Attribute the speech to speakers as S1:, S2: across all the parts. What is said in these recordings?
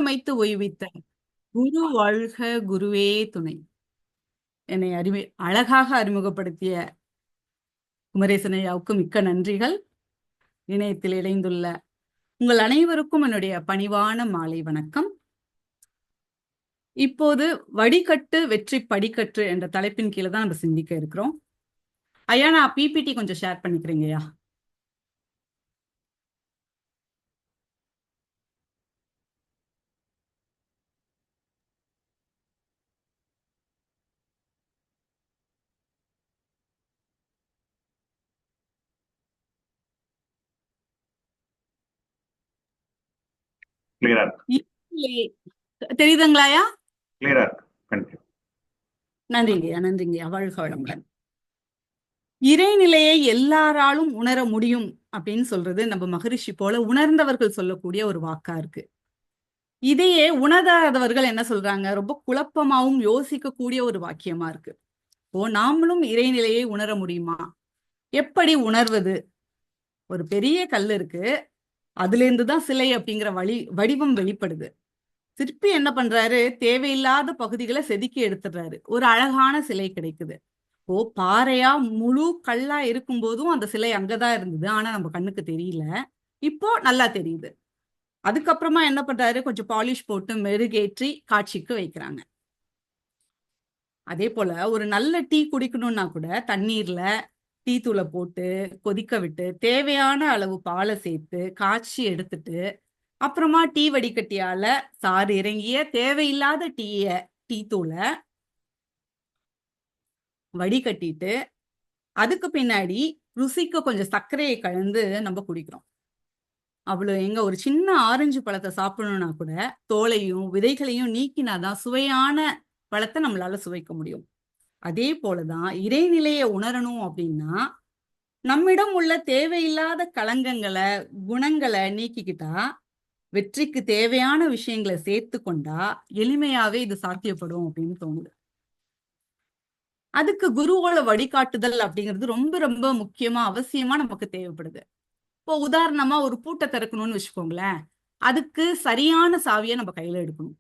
S1: அமைத்து ஓய்வித்த குரு வாழ்க குருவே துணை. என்னை அழகாக அறிமுகப்படுத்திய குமரேசன் ஐயாவுக்கு மிக்க நன்றிகள். இணையத்தில் இணைந்துள்ள உங்கள் அனைவருக்கும் என்னுடைய பணிவான மாலை வணக்கம். இப்போது வடிகட்டு வெற்றி படிக்கட்டு என்ற தலைப்பின் கீழே தான் நம்ம சிந்திக்க இருக்கிறோம். ஐயா, நான் பிபிடி கொஞ்சம் ஷேர் பண்ணிக்கிறேங்க ஐயா. தெரியுதுங்களாயா? நன்றிங்கய்யா, நன்றிங்கய்யா. வாழ்க வளமுடன். இறைநிலையை எல்லாராலும் உணர முடியும் அப்படின்னு சொல்றது நம்ம மகரிஷி போல உணர்ந்தவர்கள் சொல்லக்கூடிய ஒரு வாக்கா இருக்கு. இதையே உணராதவர்கள் என்ன சொல்றாங்க, ரொம்ப குழப்பமாவும் யோசிக்கக்கூடிய ஒரு வாக்கியமா இருக்கு. நாமளும் இறைநிலையை உணர முடியுமா? எப்படி உணர்வது? ஒரு பெரிய கல் இருக்கு, அதுல இருந்துதான் சிலை அப்படிங்கிற வடிவம் வெளிப்படுது. சிற்பி என்ன பண்றாரு, தேவையில்லாத பகுதிகளை செதுக்கி எடுத்துடுறாரு, ஒரு அழகான சிலை கிடைக்குது. பாறையா முழு கல்லா இருக்கும் போதும் அந்த சிலை அங்கதான் இருந்தது, ஆனா நம்ம கண்ணுக்கு தெரியல. இப்போ நல்லா தெரியுது. அதுக்கப்புறமா என்ன பண்றாரு, கொஞ்சம் பாலிஷ் போட்டு மெருகேற்றி காட்சிக்கு வைக்கிறாங்க. அதே போல ஒரு நல்ல டீ குடிக்கணும்னா கூட தண்ணீர்ல டீ தூளை போட்டு கொதிக்க விட்டு தேவையான அளவு பாலை சேர்த்து காய்ச்சி எடுத்துட்டு அப்புறமா டீ வடிகட்டியால சாறு இறங்கிய தேவையில்லாத டீ தூளை வடிகட்டிட்டு அதுக்கு பின்னாடி ருசிக்கு கொஞ்சம் சர்க்கரையை கலந்து நம்ம குடிக்கிறோம். அவ்வளவு எங்க ஒரு சின்ன ஆரஞ்சு பழத்தை சாப்பிடணும்னா கூட தோலையும் விதைகளையும் நீக்கினாதான் சுவையான பழத்தை நம்மளால சுவைக்க முடியும். அதே போலதான் இறைநிலையை உணரணும் அப்படின்னா நம்மிடம் உள்ள தேவையில்லாத களங்கங்களை குணங்களை நீக்கிக்கிட்டா வெற்றிக்கு தேவையான விஷயங்களை சேர்த்து கொண்டா எளிமையாவே இது சாத்தியப்படும் அப்படின்னு தோணுது. அதுக்கு குருவோட வழிகாட்டுதல் அப்படிங்கிறது ரொம்ப ரொம்ப முக்கியமா அவசியமா நமக்கு தேவைப்படுது. இப்போ உதாரணமா ஒரு பூட்டை திறக்கணும்னு வச்சுக்கோங்களேன், அதுக்கு சரியான சாவியை நம்ம கையில எடுக்கணும்.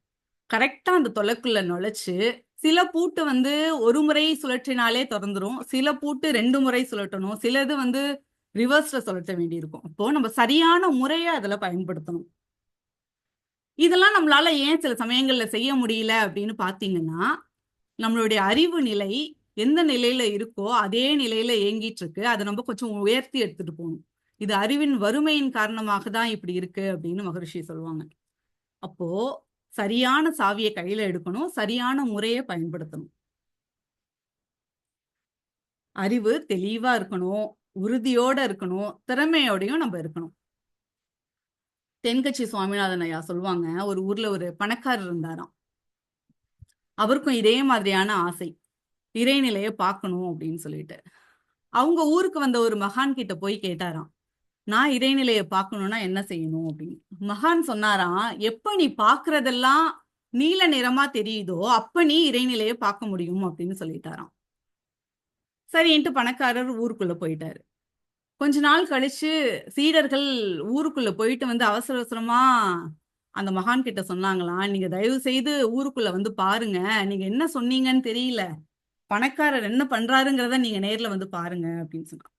S1: கரெக்டா அந்த தொலைக்குள்ள நுழைச்சு சில பூட்டு ஒரு முறை சுழற்றினாலே திறந்துரும், சில பூட்டு 2 முறை சுழட்டணும், சிலது ரிவர்ஸ்ல சுழற்ற வேண்டி இருக்கும். இப்போ நம்ம சரியான முறையை அதுல பயன்படுத்தணும். இதெல்லாம் நம்மளால ஏன் சில சமயங்கள்ல செய்ய முடியல அப்படின்னு பாத்தீங்கன்னா, நம்மளுடைய அறிவு நிலை எந்த நிலையில இருக்கோ அதே நிலையில இயங்கிட்டு இருக்கு. அதை நம்ம கொஞ்சம் உயர்த்தி எடுத்துட்டு போகணும். இது அறிவின் வறுமையின் காரணமாக தான் இப்படி இருக்கு அப்படின்னு மகரிஷி சொல்லுவாங்க. அப்போ சரியான சாவியை கையில எடுக்கணும், சரியான முறையை பயன்படுத்தணும். அறிவு தெளிவா இருக்கணும், உறுதியோட இருக்கணும், திறமையோடையும் நம்ம இருக்கணும். தென்கட்சி சுவாமிநாதன் ஐயா சொல்லுவாங்க, ஒரு ஊர்ல ஒரு பணக்காரர் இருந்தாராம். அவருக்கும் இதே மாதிரியான ஆசை, இறைநிலையை பார்க்கணும் அப்படின்னு சொல்லிட்டு. அவங்க ஊருக்கு வந்த ஒரு மகான் கிட்ட போய் கேட்டாராம், நான் இறைநிலையை பார்க்கணும்னா என்ன செய்யணும் அப்படின்னு. மகான் சொன்னாராம், எப்ப நீ பாக்குறதெல்லாம் நீல நிறமா தெரியுதோ அப்ப நீ இறைநிலையை பார்க்க முடியும் அப்படின்னு சொல்லிட்டாராம். சரின்ட்டு பணக்காரர் ஊருக்குள்ள போயிட்டாரு. கொஞ்ச நாள் கழிச்சு சீடர்கள் ஊருக்குள்ள போயிட்டு அவசர அவசரமா அந்த மகான் கிட்ட சொன்னாங்களாம், நீங்க தயவு செய்து ஊருக்குள்ள பாருங்க, நீங்க என்ன சொன்னீங்கன்னு தெரியல, பணக்காரர் என்ன பண்றாருங்கிறத நீங்க நேர்ல பாருங்க அப்படின்னு சொன்னாங்க.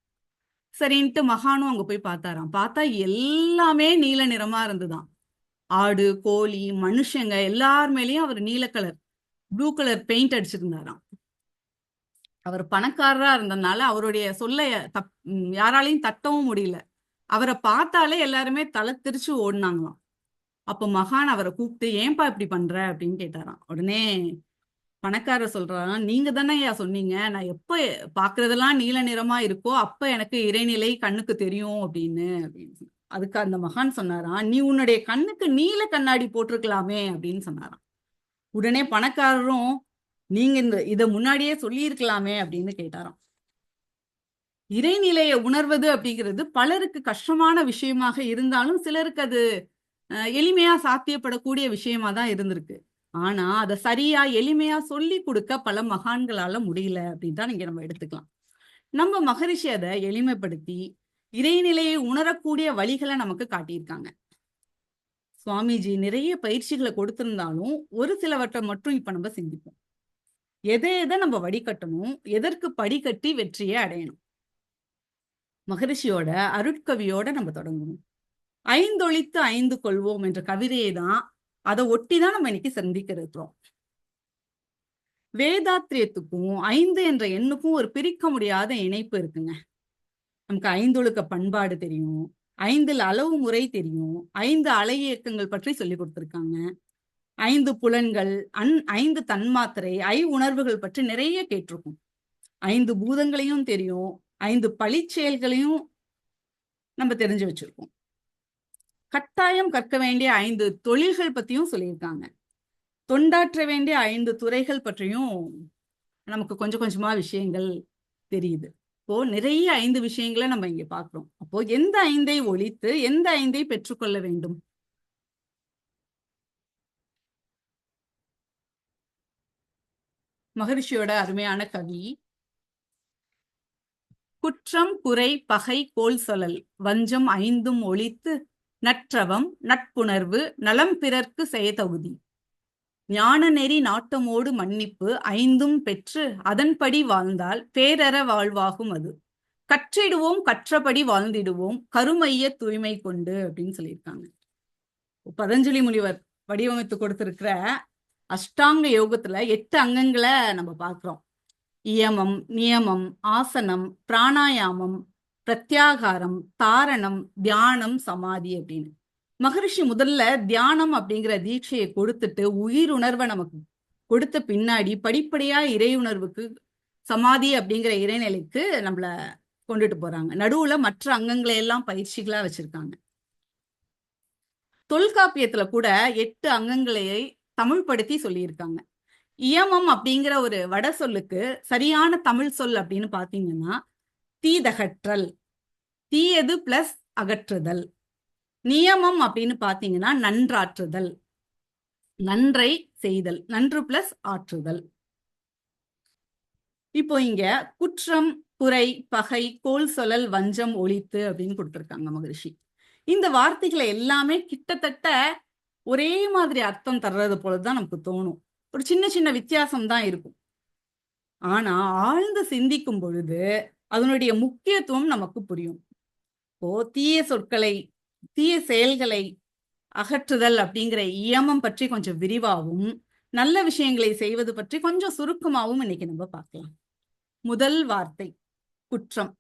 S1: சரின்ட்டு மகானும் அங்க போய் பார்த்தாராம். பார்த்தா எல்லாமே நீல நிறமா இருந்துதான். ஆடு, கோழி, மனுஷங்க எல்லார் மேலேயும் அவர் நீல கலர் ப்ளூ கலர் பெயிண்ட் அடிச்சிருந்தாராம். அவர் பணக்காரரா இருந்ததுனால அவருடைய சொல்ல யாராலையும் தட்டவும் முடியல. அவரை பார்த்தாலே எல்லாருமே தலை திரிச்சு ஓடினாங்களாம். அப்ப மகான் அவரை கூப்பிட்டு, ஏன்பா இப்படி பண்ற அப்படின்னு கேட்டாராம். உடனே பணக்காரர் சொல்றாராம், நீங்க தானே ஐயா சொன்னீங்க, நான் எப்ப பாக்குறதெல்லாம் நீல நிறமா இருக்கோ அப்ப எனக்கு இறைநிலை கண்ணுக்கு தெரியும் அப்படின்னு. அதுக்கு அந்த மகான் சொன்னாராம், நீ உன்னுடைய கண்ணுக்கு நீல கண்ணாடி போட்டிருக்கலாமே அப்படின்னு சொன்னாராம். உடனே பணக்காரரும், நீங்க இத முன்னாடியே சொல்லி இருக்கலாமே அப்படின்னு கேட்டாராம். இறைநிலையை உணர்வது அப்படிங்கிறது பலருக்கு கஷ்டமான விஷயமாக இருந்தாலும் சிலருக்கு அது எளிமையா சாத்தியப்படக்கூடிய விஷயமா தான் இருந்திருக்கு. ஆனா அதை சரியா எளிமையா சொல்லி கொடுக்க பல மகான்களால முடியல அப்படின்னு தான் இங்க நம்ம எடுத்துக்கலாம். நம்ம மகரிஷி அதை எளிமைப்படுத்தி இறைநிலையை உணரக்கூடிய வழிகளை நமக்கு காட்டியிருக்காங்க. சுவாமிஜி நிறைய பயிற்சிகளை கொடுத்திருந்தாலும் ஒரு சிலவற்றை மட்டும் இப்ப நம்ம சிந்திப்போம். எதை நம்ம வடிகட்டணும், எதற்கு படிக்கட்டி வெற்றியை அடையணும். மகரிஷியோட அருட்கவியோட நம்ம தொடங்கணும். ஐந்தொழித்து ஐந்து கொள்வோம் என்ற கவிதையை தான், அதை ஒட்டி தான் நம்ம இன்னைக்கு சந்திக்க இருக்கிறோம். வேதாத்திரியத்துக்கும் 5 என்ற எண்ணுக்கும் ஒரு பிரிக்க முடியாத இணைப்பு இருக்குங்க. நமக்கு ஐந்தொழுக்க பண்பாடு தெரியும், 5 அளவு முறை தெரியும், 5 அலை இயக்கங்கள் பற்றி சொல்லி கொடுத்திருக்காங்க, 5 புலன்கள், 5 தன்மாத்திரை, உணர்வுகள் பற்றி நிறைய கேட்டிருக்கும். 5 பூதங்களையும் தெரியும், 5 பழிச்செயல்களையும் நம்ம தெரிஞ்சு வச்சிருக்கோம். கட்டாயம் கற்க வேண்டிய 5 தொழில்கள் பத்தியும் சொல்லியிருக்காங்க. தொண்டாற்ற வேண்டிய 5 துறைகள் பற்றியும் நமக்கு கொஞ்சம் கொஞ்சமா விஷயங்கள் தெரியுது. இப்போ நிறைய 5 விஷயங்களை நம்ம இங்க பார்க்கிறோம். அப்போ எந்த 5ஐ ஒழித்து எந்த 5ஐ பெற்றுக்கொள்ள வேண்டும்? மகரிஷியோட அருமையான கவி, குற்றம் குறை பகை கோல் சொல்லல் வஞ்சம் 5ம் ஒழித்து நற்றவம் நட்புணர்வு நலம் பிறர்க்கு செய்தகுதி ஞான நெறி நாட்டமோடு மன்னிப்பு 5ம் பெற்று அதன்படி வாழ்ந்தால் பேரற வாழ்வாகும். அது கற்றிடுவோம் கற்றபடி வாழ்ந்திடுவோம் கருமைய தூய்மை கொண்டு அப்படின்னு சொல்லியிருக்காங்க. பதஞ்சலி முனிவர் வடிவமைத்து கொடுத்திருக்கிற அஷ்டாங்க யோகத்துல 8 அங்கங்களை நம்ம பார்க்கிறோம். இயமம், நியமம், ஆசனம், பிராணாயாமம், பிரத்யாகாரம், தாரணம், தியானம், சமாதி அப்படின்னு. மகரிஷி முதல்ல தியானம் அப்படிங்கிற தீட்சையை கொடுத்துட்டு உயிருணர்வை நமக்கு கொடுத்த பின்னாடி படிப்படியா இறையுணர்வுக்கு, சமாதி அப்படிங்கிற இறைநிலைக்கு நம்மள கொண்டுட்டு போறாங்க. நடுவுல மற்ற அங்கங்களை எல்லாம் பயிற்சிகளா வச்சிருக்காங்க. தொல்காப்பியத்துல கூட 8 அங்கங்களையை தமிழ்படுத்தி சொல்லியிருக்காங்க. இயமம் அப்படிங்கிற ஒரு வட சொல்லுக்கு சரியான தமிழ் சொல் அப்படின்னு பாத்தீங்கன்னா தீதகற்றல், தீயது பிளஸ் அகற்றுதல். நியமம் அப்படின்னு பாத்தீங்கன்னா நன்றாற்றுதல், நன்றை செய்தல், நன்று பிளஸ் ஆற்றுதல். இப்போ இங்க குற்றம் குறை பகை கோல் சொல்லல் வஞ்சம் ஒழித்து அப்படின்னு கொடுத்திருக்காங்க மகரிஷி. இந்த வார்த்தைகளை எல்லாமே கிட்டத்தட்ட ஒரே மாதிரி அர்த்தம் தர்றது போலதான் நமக்கு தோணும். ஒரு சின்ன சின்ன வித்தியாசம் தான் இருக்கும். ஆனா ஆழ்ந்து சிந்திக்கும் பொழுது அதனுடைய முக்கியத்துவம் நமக்கு புரியும். இப்போ தீய சொற்களை, தீய செயல்களை அகற்றுதல் அப்படிங்கிற இயமம் பற்றி கொஞ்சம் விரிவாகவும், நல்ல விஷயங்களை செய்வது பற்றி கொஞ்சம் சுருக்கமாகவும் இன்னைக்கு நம்ம பார்க்கலாம். முதல் வார்த்தை குற்றம்.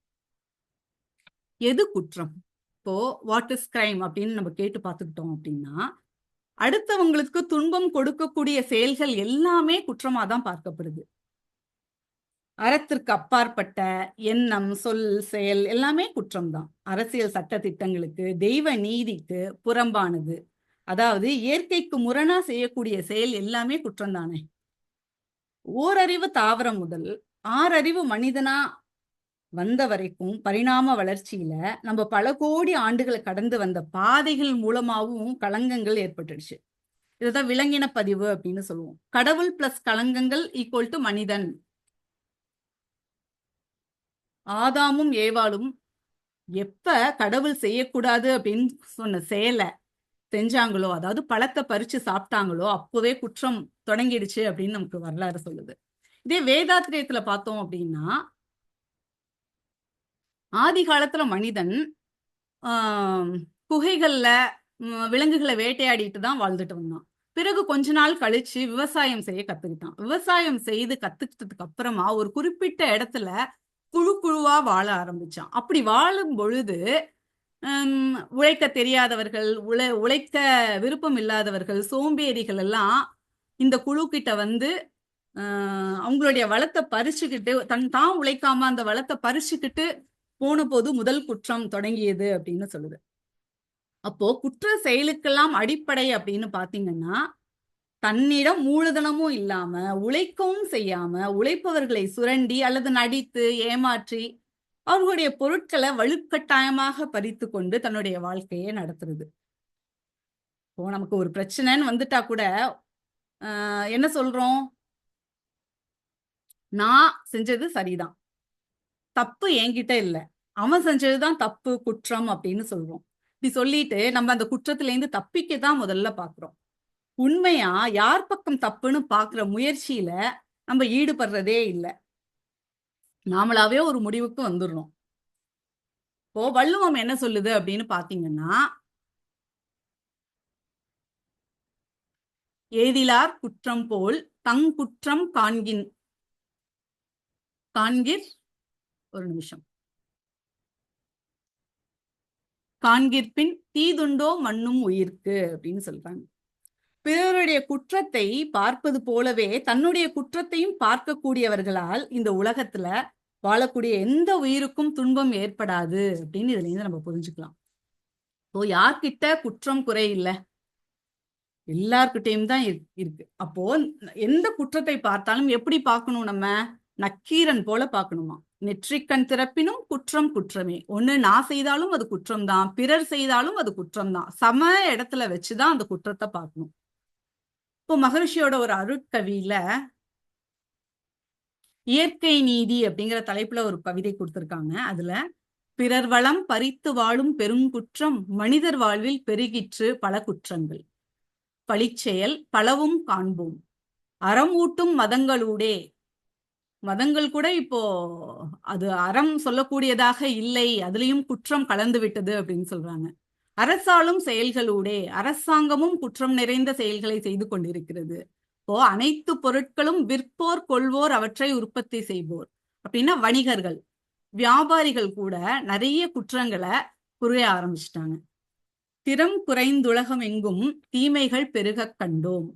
S1: எது குற்றம்? இப்போ வாட் இஸ் கிரைம் அப்படின்னு நம்ம கேட்டு பார்த்துக்கிட்டோம் அப்படின்னா, அடுத்தவங்களுக்கு துன்பம் கொடுக்கக்கூடிய செயல்கள் எல்லாமே குற்றமா தான் பார்க்கப்படுது. அறத்திற்கு அப்பாற்பட்ட எண்ணம், சொல், செயல் எல்லாமே குற்றம்தான். அரசியல் சட்ட திட்டங்களுக்கு, தெய்வ நீதிக்கு புறம்பானது, அதாவது இயற்கைக்கு முரணா செய்யக்கூடிய செயல் எல்லாமே குற்றம் தானே. ஓரறிவு தாவரம் முதல் 6 அறிவு மனிதனா வந்த வரைக்கும் பரிணாம வளர்ச்சியில நம்ம பல கோடி ஆண்டுகளை கடந்து வந்த பாதைகள் மூலமாகவும் களங்கங்கள் ஏற்பட்டுடுச்சு. இதுதான் விலங்கின பதிவு அப்படின்னு சொல்லுவோம். கடவுள் பிளஸ் களங்கங்கள் ஈக்குவல் டு மனிதன். ஆதாமும் ஏவாளும் எப்ப கடவுள் செய்யக்கூடாது அப்படின்னு சொன்ன செயலை செஞ்சாங்களோ, அதாவது பழத்தை பறிச்சு சாப்பிட்டாங்களோ, அப்பவே குற்றம் தொடங்கிடுச்சு அப்படின்னு நமக்கு வரலாறு சொல்லுது. இதே வேதாத்திரியத்துல பார்த்தோம் அப்படின்னா, ஆதி காலத்துல மனிதன் குகைகள்ல விலங்குகளை வேட்டையாடிட்டு தான் வாழ்ந்துட்டு வந்தான். பிறகு கொஞ்ச நாள் கழிச்சு விவசாயம் செய்ய கத்துக்கிட்டான். விவசாயம் செய்து கத்துக்கிட்டதுக்கு அப்புறமா ஒரு குறிப்பிட்ட இடத்துல குழு குழுவா வாழ ஆரம்பிச்சான். அப்படி வாழும் பொழுது உழைக்க தெரியாதவர்கள், உழைக்க விருப்பம் இல்லாதவர்கள், சோம்பேறிகள் எல்லாம் இந்த குழு கிட்ட வந்து அவங்களுடைய வளத்தை பறிச்சுக்கிட்டு தான் உழைக்காம அந்த வளத்தை பறிச்சுக்கிட்டு போன போது முதல் குற்றம் தொடங்கியது அப்படின்னு சொல்லுது. அப்போ குற்ற செயலுக்கெல்லாம் அடிப்படை அப்படின்னு பாத்தீங்கன்னா, தன்னிடம் மூலதனமும் இல்லாம உழைக்கவும் செய்யாம உழைப்பவர்களை சுரண்டி அல்லது நடித்து ஏமாற்றி அவர்களுடைய பொருட்களை வலுக்கட்டாயமாக பறித்து கொண்டு தன்னுடைய வாழ்க்கையை நடத்துறது. இப்போ நமக்கு ஒரு பிரச்சனைன்னு வந்துட்டா கூட என்ன சொல்றோம்? நான் செஞ்சது சரிதான், தப்பு என்கிட்ட இல்லை, அவன் செஞ்சதுதான் தப்பு குற்றம் அப்படின்னு சொல்றோம். இப்படி சொல்லிட்டு நம்ம அந்த குற்றத்துல இருந்து தப்பிக்க தான் முதல்ல பாக்குறோம். உண்மையா யார் பக்கம் தப்புன்னு பாக்குற முயற்சியில நம்ம ஈடுபடுறதே இல்லை. நாமளாவே ஒரு முடிவுக்கு வந்துடுறோம். இப்போ வள்ளுவம் என்ன சொல்லுது அப்படின்னு பாத்தீங்கன்னா, ஏதிலார் குற்றம் போல் தங்குற்றம் காண்கிர் ஒரு நிமிஷம் காண்கிற்பின் தீதுண்டோ மண்ணும் உயிர்க்கு அப்படின்னு சொல்றாங்க. பிறருடைய குற்றத்தை பார்ப்பது போலவே தன்னுடைய குற்றத்தையும் பார்க்கக்கூடியவர்களால் இந்த உலகத்துல வாழக்கூடிய எந்த உயிருக்கும் துன்பம் ஏற்படாது அப்படின்னு இதுல இருந்து நம்ம புரிஞ்சுக்கலாம். இப்போ யார்கிட்ட குற்றம் குறை இல்லை, எல்லார்கிட்டையும் தான் இருக்கு. அப்போ எந்த குற்றத்தை பார்த்தாலும் எப்படி பார்க்கணும்? நம்ம நக்கீரன் போல பார்க்கணுமா. நெற்றிக்கண் திறப்பினும் குற்றம் குற்றமே. ஒண்ணு நான் செய்தாலும் அது குற்றம் தான், பிறர் செய்தாலும் அது குற்றம் தான். சம இடத்துல வச்சுதான் அந்த குற்றத்தை பார்க்கணும். இப்போ மகரிஷியோட ஒரு அருட்கவியில இயற்கை நீதி அப்படிங்கிற தலைப்புல ஒரு கவிதை கொடுத்திருக்காங்க. அதுல பிறர் வளம் பறித்து வாழும் பெருங்குற்றம் மனிதர் வாழ்வில் பெருகிற்று பல குற்றங்கள், பழிச்செயல் பலவும் காண்போம் அறம் ஊட்டும் மதங்களூடே. மதங்கள் கூட இப்போ அது அறம் சொல்லக்கூடியதாக இல்லை, அதுலயும் குற்றம் கலந்து விட்டது அப்படின்னு சொல்றாங்க. அரசாலும் செயல்களூடே, அரசாங்கமும் குற்றம் நிறைந்த செயல்களை செய்து கொண்டிருக்கிறது. இப்போ அனைத்து பொருட்களும் விற்போர் கொள்வோர் அவற்றை உற்பத்தி செய்வோர் அப்படின்னா வணிகர்கள், வியாபாரிகள் கூட நிறைய குற்றங்களை புரிய ஆரம்பிச்சிட்டாங்க. திறம் குறைந்துலகம் எங்கும் தீமைகள் பெருக கண்டோம்.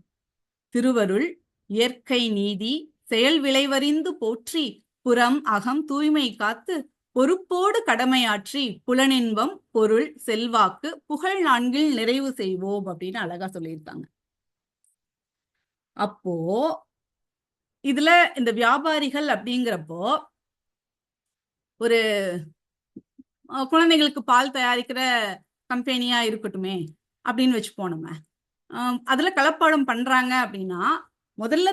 S1: திருவருள் இயற்கை நீதி செயல் விளைவறிந்து போற்றி புறம் அகம் தூய்மை காத்து பொறுப்போடு கடமையாற்றி புலனின்பம் பொருள் செல்வாக்கு புகழ் நான்கில் நிறைவு செய்வோம் அப்படின்னு அழகா சொல்லியிருக்காங்க. அப்போ இதுல இந்த வியாபாரிகள் அப்படிங்கிறப்போ ஒரு குழந்தைகளுக்கு பால் தயாரிக்கிற கம்பெனியா இருக்கட்டுமே அப்படின்னு வச்சுப்போம். நம்ம அதுல கலப்படம் பண்றாங்க அப்படின்னா முதல்ல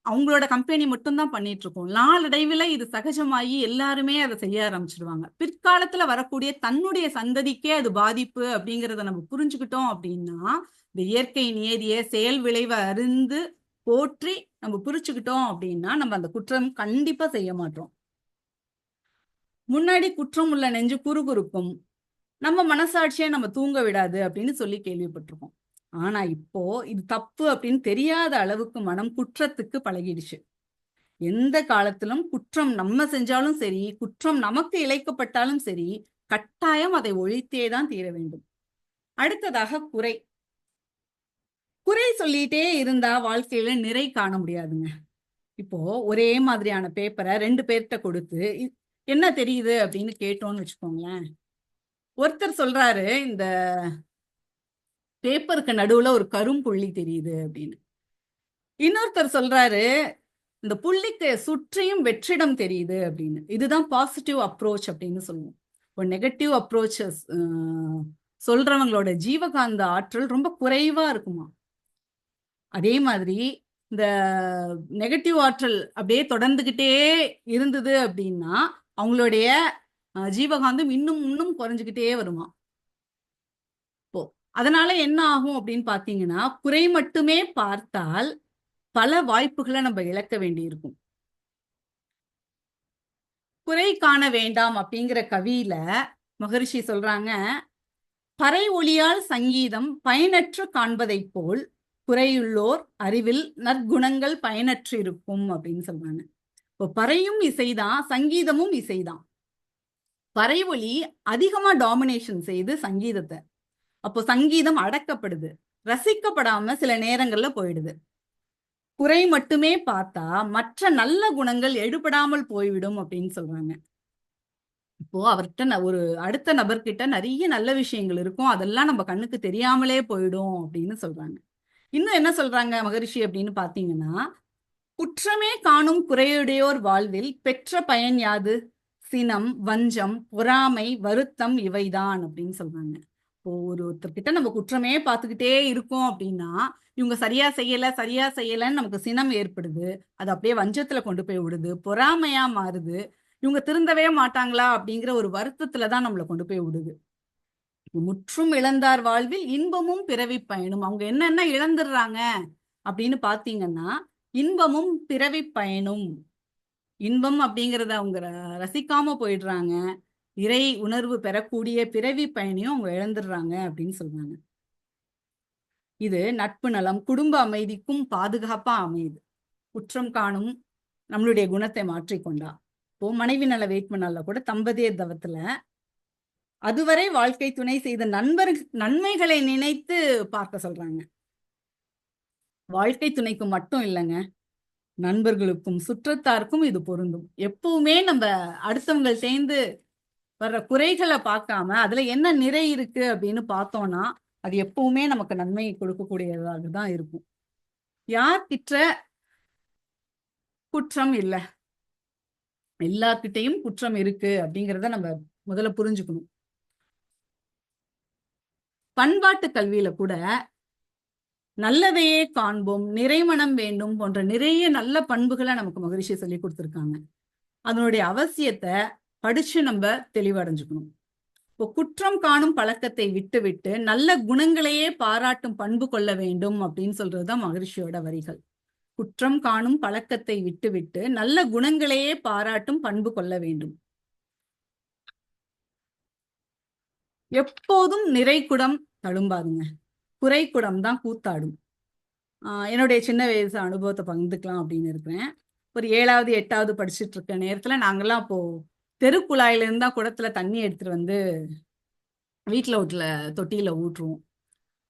S1: அவங்களோட கம்பெனி மட்டும்தான் பண்ணிட்டு இருக்கோம். நாளடைவில் இது சகஜமாகி எல்லாருமே அதை செய்ய ஆரம்பிச்சிருவாங்க. பிற்காலத்துல வரக்கூடிய தன்னுடைய சந்ததிக்கே அது பாதிப்பு அப்படிங்கிறத நம்ம புரிஞ்சுக்கிட்டோம் அப்படின்னா, இந்த இயற்கை நியதியை செயல் விளைவை அறிந்து போற்றி நம்ம புரிச்சுக்கிட்டோம் அப்படின்னா நம்ம அந்த குற்றம் கண்டிப்பா செய்ய மாட்டோம். முன்னாடி குற்றம் உள்ள நெஞ்சு குறுகுறுக்கும், நம்ம மனசாட்சியை நம்ம தூங்க விடாது அப்படின்னு சொல்லி கேள்விப்பட்டிருக்கோம். ஆனா இப்போ இது தப்பு அப்படின்னு தெரியாத அளவுக்கு மனம் குற்றத்துக்கு பழகிடுச்சு. எந்த காலத்திலும் குற்றம் நம்ம செஞ்சாலும் சரி, குற்றம் நமக்கு இழைக்கப்பட்டாலும் சரி, கட்டாயம் அதை ஒழித்தே தான் தீர வேண்டும். அடுத்ததாக குறை. குறை சொல்லிட்டே இருந்தா வாழ்க்கையில நிறை காண முடியாதுங்க. இப்போ ஒரே மாதிரியான பேப்பரை 2 பேர்கிட்ட கொடுத்து என்ன தெரியுது அப்படின்னு கேட்டோம்னு வச்சுக்கோங்களேன். ஒருத்தர் சொல்றாரு இந்த பேப்பருக்கு நடுவுல ஒரு கரும்புள்ளி தெரியுது அப்படின்னு. இன்னொருத்தர் சொல்றாரு இந்த புள்ளிக்கு சுற்றியும் வெற்றிடம் தெரியுது அப்படின்னு. இதுதான் பாசிட்டிவ் அப்ரோச் அப்படின்னு சொல்லுவோம். ஒரு நெகட்டிவ் அப்ரோச் சொல்றவங்களோட ஜீவகாந்த ஆற்றல் ரொம்ப குறைவா இருக்குமா. அதே மாதிரி இந்த நெகட்டிவ் ஆற்றல் அப்படியே தொடர்ந்துகிட்டே இருந்தது அப்படின்னா அவங்களுடைய ஜீவகாந்தம் இன்னும் இன்னும் குறைஞ்சுக்கிட்டே வருமா. இப்போ அதனால என்ன ஆகும் அப்படின்னு பாத்தீங்கன்னா, குறை மட்டுமே பார்த்தால் பல வாய்ப்புகளை நம்ம இழக்க வேண்டி இருக்கும். குறை காண வேண்டாம் அப்படிங்கிற கவியில மகரிஷி சொல்றாங்க, பறை ஒளியால் சங்கீதம் பயனற்று காண்பதைப் போல் குறையுள்ளோர் அறிவில் நற்குணங்கள் பயனற்று இருக்கும் அப்படின்னு சொல்றாங்க. இப்போ பறையும் இசைதான், சங்கீதமும் இசைதான். பறை ஒளி அதிகமா டாமினேஷன் செய்து சங்கீதத்தை, அப்போ சங்கீதம் அடக்கப்படுது, ரசிக்கப்படாம சில நேரங்கள்ல போயிடுது. குறை மட்டுமே பார்த்தா மற்ற நல்ல குணங்கள் எடுபடாமல் போய்விடும் அப்படின்னு சொல்றாங்க. இப்போ அவர்கிட்ட ஒரு அடுத்த நபர்கிட்ட நிறைய நல்ல விஷயங்கள் இருக்கும், அதெல்லாம் நம்ம கண்ணுக்கு தெரியாமலே போயிடும் அப்படின்னு சொல்றாங்க. இன்னும் என்ன சொல்றாங்க மகரிஷி அப்படின்னு பாத்தீங்கன்னா, குற்றமே காணும் குறையுடையோர் வாழ்வில் பெற்ற பயன் யாது? சினம், வஞ்சம், பொறாமை, வருத்தம் இவைதான் அப்படின்னு சொல்றாங்க. இப்போ ஒருத்தர்கிட்ட நம்ம குற்றமே பார்த்துக்கிட்டே இருக்கோம் அப்படின்னா இவங்க சரியா செய்யலன்னு நமக்கு சினம் ஏற்படுது. அது அப்படியே வஞ்சத்துல கொண்டு போய் விடுது, பொறாமையா மாறுது. இவங்க திருந்தவே மாட்டாங்களா அப்படிங்கிற ஒரு வருத்தத்துலதான் நம்மளை கொண்டு போய் விடுது. முற்றும் இழந்தார் வாழ்வில் இன்பமும் பிறவி பயனும். அவங்க என்னென்ன இழந்துடுறாங்க அப்படின்னு பாத்தீங்கன்னா, இன்பமும் பிறவி பயனும். இன்பம் அப்படிங்கறத அவங்க ரசிக்காம போயிடுறாங்க. இறை உணர்வு பெறக்கூடிய பிறவி பயனையும் அவங்க இழந்துடுறாங்க அப்படின்னு சொல்றாங்க. இது நட்பு நலம், குடும்ப அமைதிக்கும் பாதுகாப்பா அமையுது. குற்றம் காணும் நம்மளுடைய குணத்தை மாற்றிக்கொண்டா. இப்போ மனைவி நல வேட்பு நாள்ல கூட தம்பதியர் தவத்துல அதுவரை வாழ்க்கை துணை செய்த நன்மைகளை நினைத்து பார்க்க சொல்றாங்க. வாழ்க்கை துணைக்கு மட்டும் இல்லைங்க, நண்பர்களுக்கும் சுற்றத்தாருக்கும் இது பொருந்தும். எப்பவுமே நம்ம அடுத்தவங்க சேர்ந்து வர்ற குறைகளை பார்க்காம அதுல என்ன நிறை இருக்கு அப்படின்னு பார்த்தோம்னா அது எப்பவுமே நமக்கு நன்மை கொடுக்கக்கூடியதாக தான் இருக்கும். யார்கிட்ட குற்றம் இல்லை, எல்லார்கிட்டையும் குற்றம் இருக்கு அப்படிங்கிறத நம்ம முதல்ல புரிஞ்சுக்கணும். பண்பாட்டு கல்வியில கூட நல்லதையே காண்போம், நிறைமனம் வேண்டும் போன்ற நிறைய நல்ல பண்புகளை நமக்கு மகரிஷி சொல்லி கொடுத்துருக்காங்க. அதனுடைய அவசியத்தை படிச்சு நம்ம தெளிவடைஞ்சுக்கணும். இப்போ குற்றம் காணும் பழக்கத்தை விட்டு விட்டு நல்ல குணங்களையே பாராட்டும் பண்பு கொள்ள வேண்டும் அப்படின்னு சொல்றதுதான் மகரிஷியோட வரிகள். குற்றம் காணும் பழக்கத்தை விட்டு விட்டு நல்ல குணங்களையே பாராட்டும் பண்பு கொள்ள வேண்டும். எப்போதும் நிறைக்குடம் தழும்பாதுங்க, குறைக்குடம் தான் கூத்தாடும். என்னுடைய சின்ன வயசு அனுபவத்தை பகிர்ந்துக்கலாம் அப்படின்னு இருக்கிறேன். ஒரு 7வது 8வது படிச்சுட்டு இருக்க நேரத்துல நாங்கெல்லாம் அப்போ தெருக்குழாயில இருந்தா குடத்துல தண்ணி எடுத்துட்டு வந்து வீட்டுல வீட்டுல தொட்டியில ஊற்றுவோம்.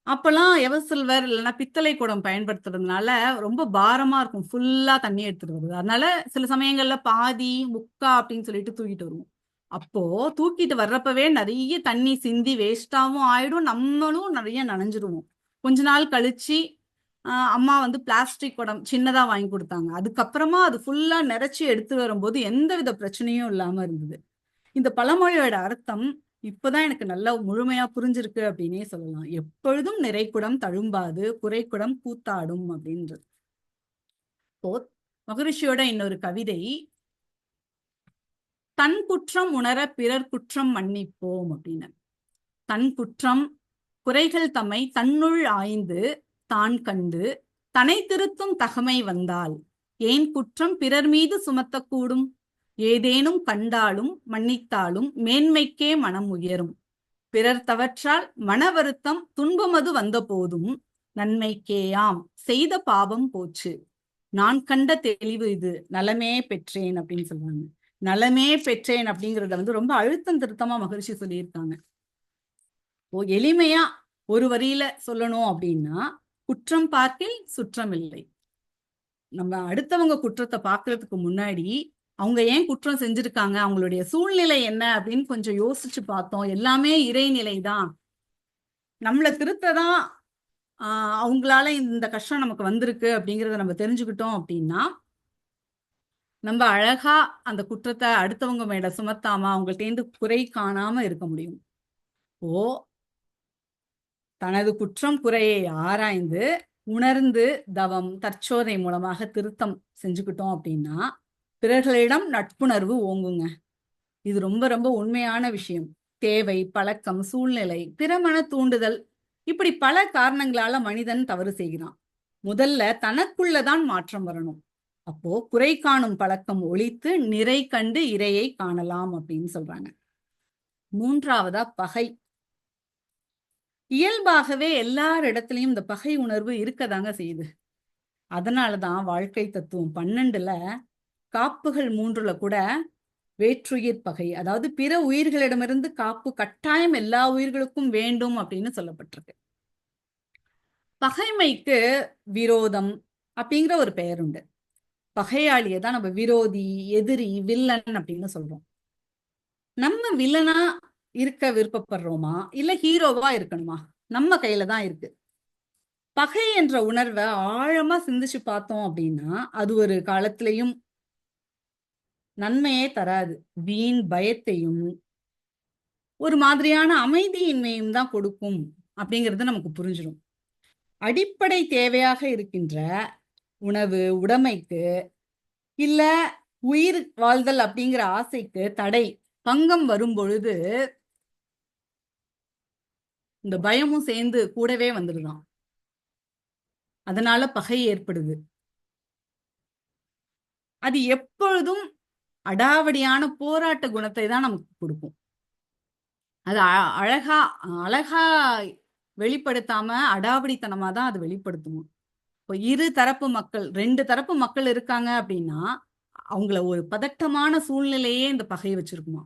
S1: அப்பெல்லாம் எவசில்வர் இல்லைன்னா பித்தளை குடம் பயன்படுத்துறதுனால ரொம்ப பாரமா இருக்கும், ஃபுல்லா தண்ணி எடுத்துட்டு வருது. அதனால சில சமயங்கள்ல பாதி முக்கா அப்படின்னு சொல்லிட்டு தூக்கிட்டு வருவோம். அப்போ தூக்கிட்டு வர்றப்பவே நிறைய தண்ணி சிந்தி வேஸ்டாவும் ஆயிடும், நம்மளும் நிறைய நனைஞ்சிருவோம். கொஞ்ச நாள் கழிச்சு அம்மா வந்து பிளாஸ்டிக் குடம் சின்னதா வாங்கி கொடுத்தாங்க. அதுக்கப்புறமா அது ஃபுல்லா நிறைச்சி எடுத்து வரும்போது எந்த வித பிரச்சனையும் இல்லாம இருந்தது. இந்த பழமொழியோட அர்த்தம் இப்பதான் எனக்கு நல்லா முழுமையா புரிஞ்சிருக்கு அப்படின்னே சொல்லலாம். எப்பொழுதும் நிறைக்குடம் தழும்பாது, குறைக்குடம் கூத்தாடும் அப்படின்றது. இப்போ மகரிஷியோட இன்னொரு கவிதை, தன் குற்றம் உணர பிறர் குற்றம் மன்னிப்போம் அப்படின்னு. தன் குற்றம் குறைகள் தம்மை தன்னுள் ஆய்ந்து தான் கண்டு தனை திருத்தும் தகமை வந்தால் ஏன் குற்றம் பிறர் மீது சுமத்தக்கூடும்? ஏதேனும் கண்டாலும் மன்னித்தாலும் மேன்மைக்கே மனம் உயரும். பிறர் தவற்றால் மன வருத்தம் துன்பமது வந்த போதும் நன்மைக்கேயாம் செய்த பாவம் போச்சு. நான் கண்ட தெளிவு இது, நலமே பெற்றேன் அப்படின்னு சொல்லுவாங்க. நலமே பெற்றேன் அப்படிங்கறத வந்து ரொம்ப அழுத்தம் திருத்தமா மகரிஷி சொல்லியிருக்காங்க. எளிமையா ஒரு வரியில சொல்லணும் அப்படின்னா, குற்றம் பார்க்கில் சுற்றம் இல்லை. நம்ம அடுத்தவங்க குற்றத்தை பார்க்கறதுக்கு முன்னாடி அவங்க ஏன் குற்றம் செஞ்சிருக்காங்க, அவங்களுடைய சூழ்நிலை என்ன அப்படின்னு கொஞ்சம் யோசிச்சு பார்த்தோம். எல்லாமே இறைநிலை தான், நம்மளை திருத்ததான் அவங்களால இந்த கஷ்டம் நமக்கு வந்திருக்கு அப்படிங்கிறத நம்ம தெரிஞ்சுக்கிட்டோம் அப்படின்னா நம்ம அழகா அந்த குற்றத்தை அடுத்தவங்க மேல சுமத்தாம அவங்கள்ட்டேந்து குறை காணாம இருக்க முடியும். தனது குற்றம் குறையை ஆராய்ந்து உணர்ந்து தவம் தற்சோதை மூலமாக திருத்தம் செஞ்சுக்கிட்டோம் அப்படின்னா பிறர்களிடம் நட்புணர்வு ஓங்குங்க. இது ரொம்ப ரொம்ப உண்மையான விஷயம். தேவை, பழக்கம், சூழ்நிலை, பிறமன தூண்டுதல், இப்படி பல காரணங்களால மனிதன் தவறு செய்கிறான். முதல்ல தனக்குள்ளதான் மாற்றம் வரணும். அப்போ குறை காணும் பழக்கம் ஒழித்து நிறை கண்டு இறையை காணலாம் அப்படின்னு சொல்றாங்க. 3வதா பகை. இயல்பாகவே எல்லாரிடத்துலயும் இந்த பகை உணர்வு இருக்கதாங்க செய்யுது. அதனாலதான் வாழ்க்கை தத்துவம் 12ல காப்புகள் 3ல கூட வேற்றுயிர் பகை, அதாவது பிற உயிர்களிடமிருந்து காப்பு கட்டாயம் எல்லா உயிர்களுக்கும் வேண்டும் அப்படின்னு சொல்லப்பட்டிருக்கு. பகைமைக்கு விரோதம் அப்படிங்கிற ஒரு பெயர் உண்டு. பகையாளியை தான் நம்ம விரோதி, எதிரி, வில்லன் அப்படின்னு சொல்றோம். நம்ம வில்லனா இருக்க விருப்பப்படுறோமா இல்ல ஹீரோவா இருக்கணுமா? நம்ம கையில தான் இருக்கு. பகை என்ற உணர்வை ஆழமா சிந்திச்சு பார்த்தோம் அப்படின்னா அது ஒரு காலத்திலையும் நன்மையே தராது. வீண் பயத்தையும் ஒரு மாதிரியான அமைதியின்மையும் தான் கொடுக்கும் அப்படிங்கிறது நமக்கு புரிஞ்சிடும். அடிப்படை தேவையாக இருக்கின்ற உணவு, உடைமைக்கு இல்ல உயிர் வாழ்தல் அப்படிங்கிற ஆசைக்கு தடை, பங்கம் வரும் பொழுது இந்த பயமும் சேர்ந்து கூடவே வந்துடுதான். அதனால பகை ஏற்படுது. அது எப்பொழுதும் அடாவடியான போராட்ட குணத்தை தான் நமக்கு கொடுக்கும். அது அழகா அழகா வெளிப்படுத்தாம அடாவடித்தனமா தான் அது வெளிப்படுத்தும். இப்போ இரு தரப்பு மக்கள், 2 தரப்பு மக்கள் இருக்காங்க அப்படின்னா, அவங்கள ஒரு பதட்டமான சூழ்நிலையே இந்த பகை வச்சிருக்குமா.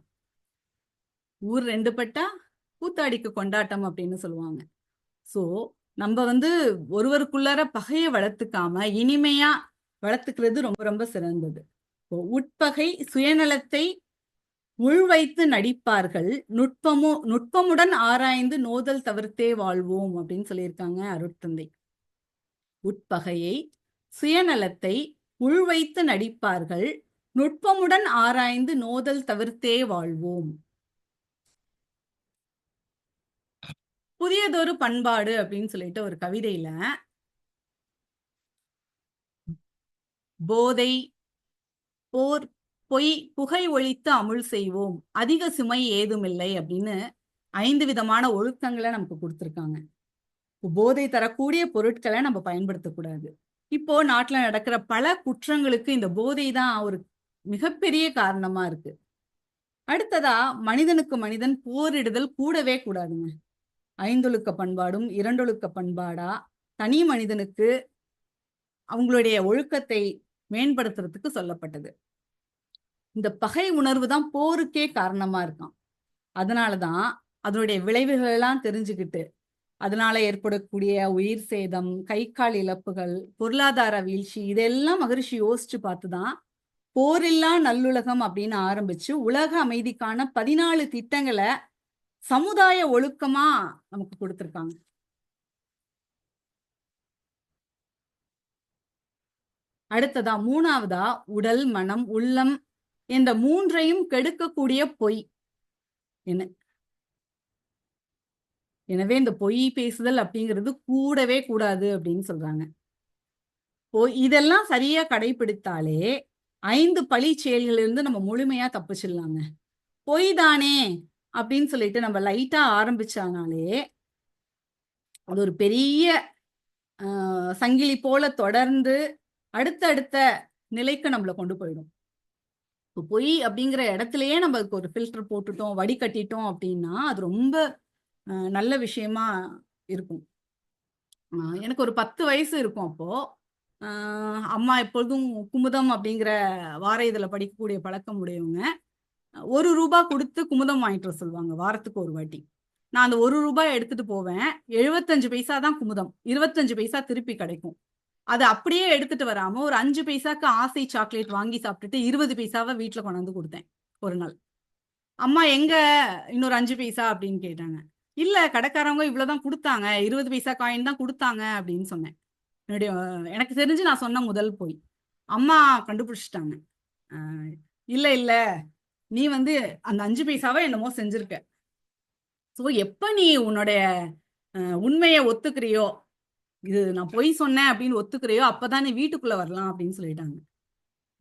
S1: ஊர் 2 பட்டா கூத்தாடிக்கு கொண்டாட்டம் அப்படின்னு சொல்லுவாங்க. சோ நம்ம வந்து ஒருவருக்குள்ளார பகையை வளர்த்துக்காம இனிமையா வளர்த்துக்கிறது ரொம்ப ரொம்ப சிறந்தது. உட்பகை சுயநலத்தை உள்வைத்து நடிப்பார்கள், நுட்பமுடன் ஆராய்ந்து நோதல் தவிர்த்தே வாழ்வோம் அப்படின்னு சொல்லியிருக்காங்க அருட்தந்தை. உட்பகையை சுயநலத்தை உள்வைத்து நடிப்பார்கள், நுட்பமுடன் ஆராய்ந்து நோதல் தவிர்த்தே வாழ்வோம். புதியதொரு பண்பாடு அப்படின்னு சொல்லிட்டு ஒரு கவிதையில போதை, போர், பொய், புகை ஒழித்து அமுல் செய்வோம், அதிக சுமை ஏதுமில்லை அப்படின்னு 5 விதமான ஒழுக்கங்களை நமக்கு கொடுத்திருக்காங்க. போதை தரக்கூடிய பொருட்களை நம்ம பயன்படுத்தக்கூடாது. இப்போ நாட்டுல நடக்கிற பல குற்றங்களுக்கு இந்த போதை தான் ஒரு மிகப்பெரிய காரணமா இருக்கு. அடுத்ததா மனிதனுக்கு மனிதன் போரிடுதல் கூடவே கூடாதுங்க. 5 பண்பாடும் 2 பண்பாடா தனி மனிதனுக்கு அவங்களுடைய ஒழுக்கத்தை மேம்படுத்துறதுக்கு சொல்லப்பட்டது. இந்த பகை உணர்வு தான் போருக்கே காரணமா இருக்கான். அதனாலதான் அதனுடைய விளைவுகள் எல்லாம் தெரிஞ்சுக்கிட்டு அதனால ஏற்படக்கூடிய உயிர் சேதம், கை கால் இழப்புகள், பொருளாதார வீழ்ச்சி இதெல்லாம் மகரிஷி யோசிச்சு பார்த்துதான் போரில்லா நல்லுலகம் அப்படின்னு ஆரம்பிச்சு உலக அமைதிக்கான 14 திட்டங்களை சமுதாய ஒழுக்கமா நமக்கு கொடுத்திருக்காங்க. அடுத்ததா 3வதா உடல், மனம், உள்ளம் என்ற 3ஐயும் கெடுக்கக்கூடிய பொய் என்ன. எனவே இந்த பொய் பேசுதல் அப்படிங்கிறது கூடவே கூடாது அப்படின்னு சொல்றாங்க. இதெல்லாம் சரியா கடைபிடித்தாலே 5 பழி செயல்களிலிருந்து நம்ம முழுமையா தப்பிச்சிடலாங்க. பொய் தானே அப்படின்னு சொல்லிட்டு நம்ம லைட்டா ஆரம்பிச்சானாலே அது ஒரு பெரிய சங்கிலி போல தொடர்ந்து அடுத்தடுத்த நிலைக்கு நம்மளை கொண்டு போயிடும். பொய் அப்படிங்கிற இடத்துலயே நம்ம ஒரு ஃபில்டர் போட்டுட்டோம், வடிகட்டிட்டோம் அப்படின்னா அது ரொம்ப நல்ல விஷயமா இருக்கும். எனக்கு ஒரு 10 வயசு இருக்கும் அப்போ. அம்மா எப்பொழுதும் குமுதம் அப்படிங்கிற வார இதழ படிக்கக்கூடிய பழக்கம் உடையவங்க. ₹1 கொடுத்து குமுதம் வாங்கிட்டு வர சொல்லுவாங்க வாரத்துக்கு ஒரு வாட்டி. நான் அந்த ₹1 எடுத்துட்டு போவேன். 75 பைசா தான் குமுதம், 25 பைசா திருப்பி கிடைக்கும். அதை அப்படியே எடுத்துட்டு வராம ஒரு 5 பைசாக்கு ஆசை சாக்லேட் வாங்கி சாப்பிட்டுட்டு 20 பைசாவை வீட்டுல கொண்டாந்து கொடுத்தேன் ஒரு நாள். அம்மா எங்க இன்னொரு 5 பைசா அப்படின்னு கேட்டாங்க. இல்ல கடைக்காரவங்க இவ்வளவுதான் கொடுத்தாங்க, 20 பைசா காயின் தான் கொடுத்தாங்க அப்படின்னு சொன்னேன். என்னுடைய எனக்கு தெரிஞ்சு நான் சொன்ன முதல் போய் அம்மா கண்டுபிடிச்சிட்டாங்க. இல்ல இல்ல நீ வந்து அந்த 5 பைசாவை என்னமோ செஞ்சிருக்க. சோ எப்ப நீ உன்னுடைய உண்மையை ஒத்துக்கிறியோ, இது நான் பொய் சொன்னேன் அப்படின்னு ஒத்துக்கிறியோ அப்பதான் நீ வீட்டுக்குள்ள வரலாம் அப்படின்னு சொல்லிட்டாங்க.